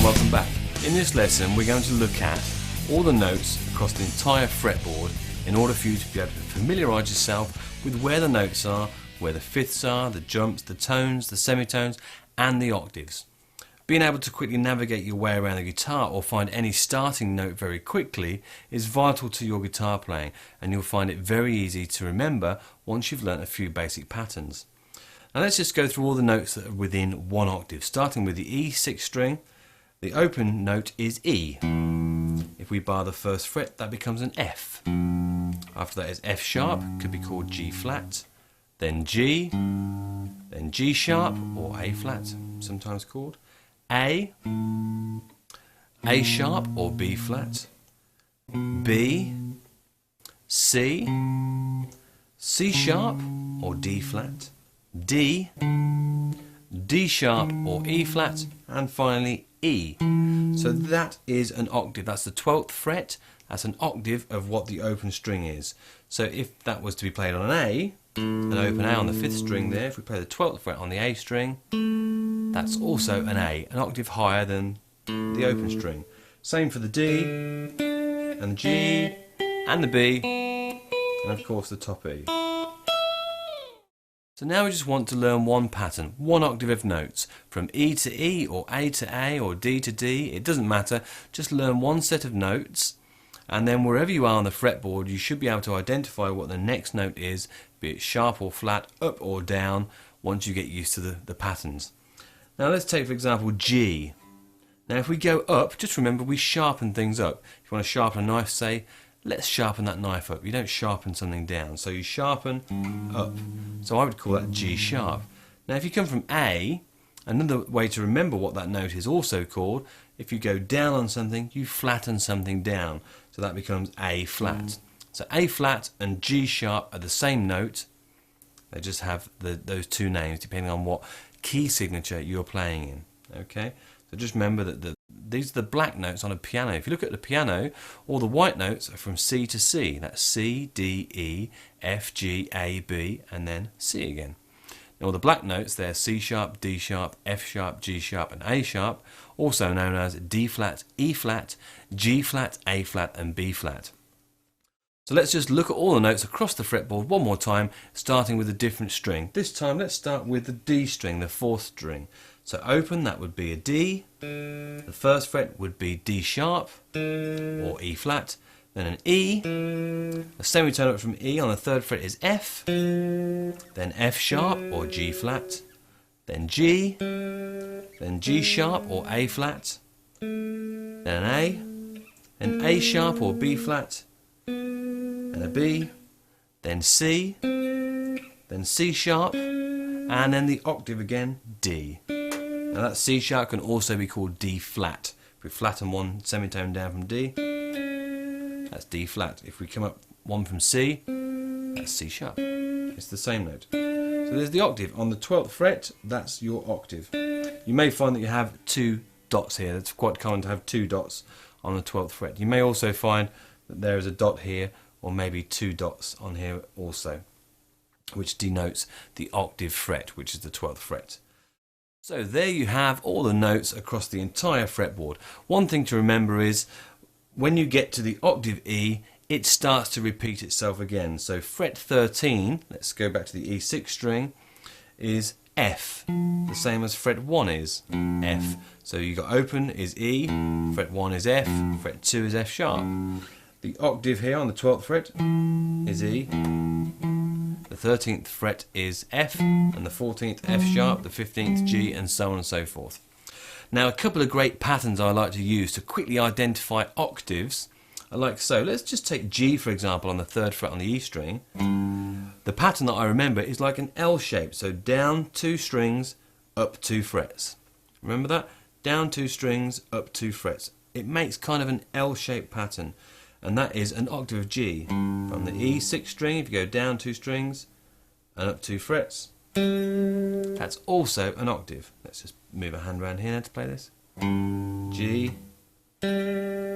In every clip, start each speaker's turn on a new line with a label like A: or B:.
A: and welcome back. In this lesson we're going to look at all the notes across the entire fretboard in order for you to be able to familiarise yourself with where the notes are, where the fifths are, the jumps, the tones, the semitones and the octaves. Being able to quickly navigate your way around the guitar or find any starting note very quickly is vital to your guitar playing, and you'll find it very easy to remember once you've learnt a few basic patterns. Now let's just go through all the notes that are within one octave, starting with the E6 string. The open note is E. If we bar the first fret, that becomes an F. After that is F sharp, could be called G flat, then G, then G sharp or A flat, sometimes called, A sharp or B flat, B, C, C sharp or D flat, D, D sharp or E flat, and finally E. So that is an octave. That's the 12th fret. That's an octave of what the open string is. So if that was to be played on an open A on the 5th string there, if we play the 12th fret on the A string, that's also an A, an octave higher than the open string. Same for the D, and the G, and the B, and of course the top E. So now we just want to learn one pattern, one octave of notes, from E to E or A to A or D to D, it doesn't matter, just learn one set of notes, and then wherever you are on the fretboard you should be able to identify what the next note is, be it sharp or flat, up or down, once you get used to the patterns. Now let's take for example G. Now if we go up, just remember we sharpen things up. If you want to sharpen a knife, say, let's sharpen that knife up. You don't sharpen something down, so you sharpen up. So I would call that G sharp. Now if you come from A, another way to remember what that note is also called, if you go down on something, you flatten something down. So that becomes A flat. So A flat and G sharp are the same note. They just have those two names depending on what key signature you're playing in. Okay? So just remember that these are the black notes on a piano. If you look at the piano, all the white notes are from C to C. That's C, D, E, F, G, A, B, and then C again. Now all the black notes, they're C sharp, D sharp, F sharp, G sharp, and A sharp, also known as D flat, E flat, G flat, A flat, and B flat. So let's just look at all the notes across the fretboard one more time, starting with a different string. This time let's start with the D string, the 4th string. So open, that would be a D, the first fret would be D sharp or E flat, then an E, a semitone up from E on the 3rd fret is F, then F sharp or G flat, then G sharp or A flat, then an A sharp or B flat, then a B, then C sharp, and then the octave again, D. Now that C sharp can also be called D flat. If we flatten one semitone down from D, that's D flat. If we come up one from C, that's C sharp. It's the same note. So there's the octave. On the 12th fret, that's your octave. You may find that you have 2 dots here. It's quite common to have 2 dots on the 12th fret. You may also find that there is a dot here, or maybe 2 dots on here also, which denotes the octave fret, which is the 12th fret. So there you have all the notes across the entire fretboard. One thing to remember is when you get to the octave E, it starts to repeat itself again. So fret 13, let's go back to the E6 string, is F, the same as fret 1 is F. So you got open is E, fret 1 is F, fret 2 is F sharp. The octave here on the 12th fret is E, the 13th fret is F, and the 14th F sharp, the 15th G, and so on and so forth. Now a couple of great patterns I like to use to quickly identify octaves are like so. Let's just take G for example on the 3rd fret on the E string. The pattern that I remember is like an L shape, so down 2 strings, up 2 frets. Remember that? Down 2 strings, up 2 frets. It makes kind of an L-shaped pattern, and that is an octave of G. From the E6 string, if you go down 2 strings and up 2 frets, that's also an octave. Let's just move a hand around here to play this. G,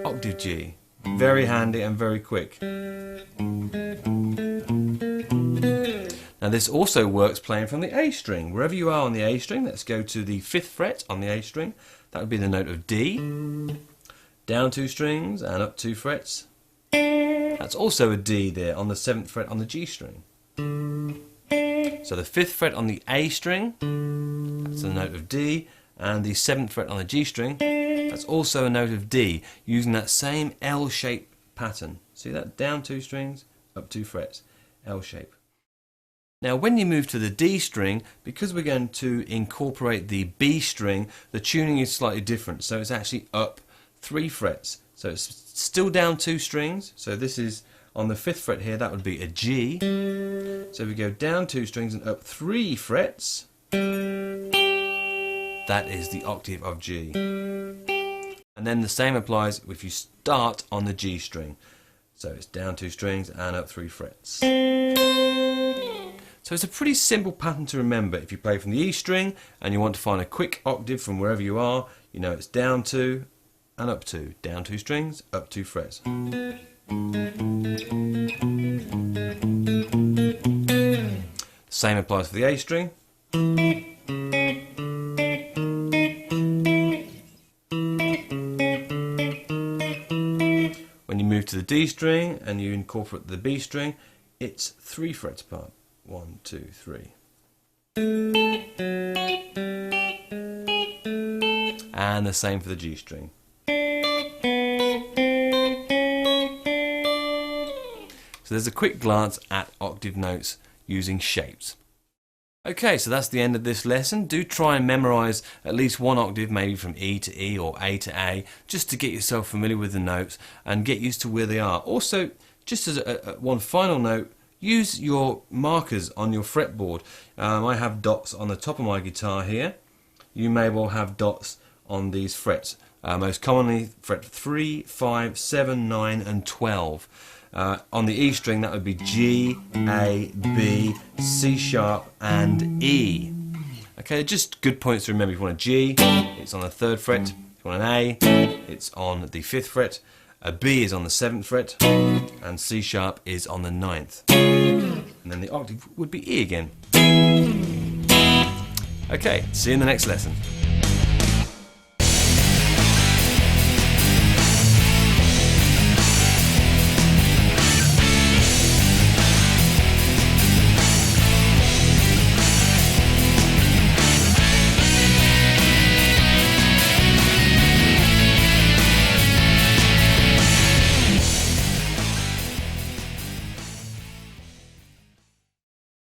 A: octave G. Very handy and very quick. Now Now this also works playing from the A string. Wherever you are on the A string, let's go to the 5th fret on the A string. That would be the note of D. Down 2 strings and up 2 frets. That's also a D there on the 7th fret on the G string. So the 5th fret on the A string, that's a note of D, and the 7th fret on the G string, that's also a note of D, using that same L-shaped pattern. See that? Down 2 strings, up 2 frets, L shape. Now when you move to the D string, because we're going to incorporate the B string, the tuning is slightly different, so it's actually up 3 frets. So it's still down 2 strings, so this is on the 5th fret here, that would be a G. So if we go down 2 strings and up 3 frets, that is the octave of G. And then the same applies if you start on the G string. So it's down 2 strings and up 3 frets. So it's a pretty simple pattern to remember. If you play from the E string and you want to find a quick octave from wherever you are, you know it's down 2 and up 2. Down 2 strings, up 2 frets. Same applies for the A string. When you move to the D string and you incorporate the B string, it's 3 frets apart. 1, 2, 3. And the same for the G string. So there's a quick glance at octave notes using shapes. Okay, so that's the end of this lesson. Do try and memorize at least one octave, maybe from E to E or A to A, just to get yourself familiar with the notes and get used to where they are. Also, just as one final note, use your markers on your fretboard. I have dots on the top of my guitar here. You may well have dots on these frets. Most commonly fret 3, 5, 7, 9 and 12. On the E string that would be G, A, B, C sharp and E. Okay, just good points to remember. If you want a G, it's on the 3rd fret. If you want an A, it's on the 5th fret. A B is on the 7th fret. And C sharp is on the 9th. And then the octave would be E again. Okay, see you in the next lesson.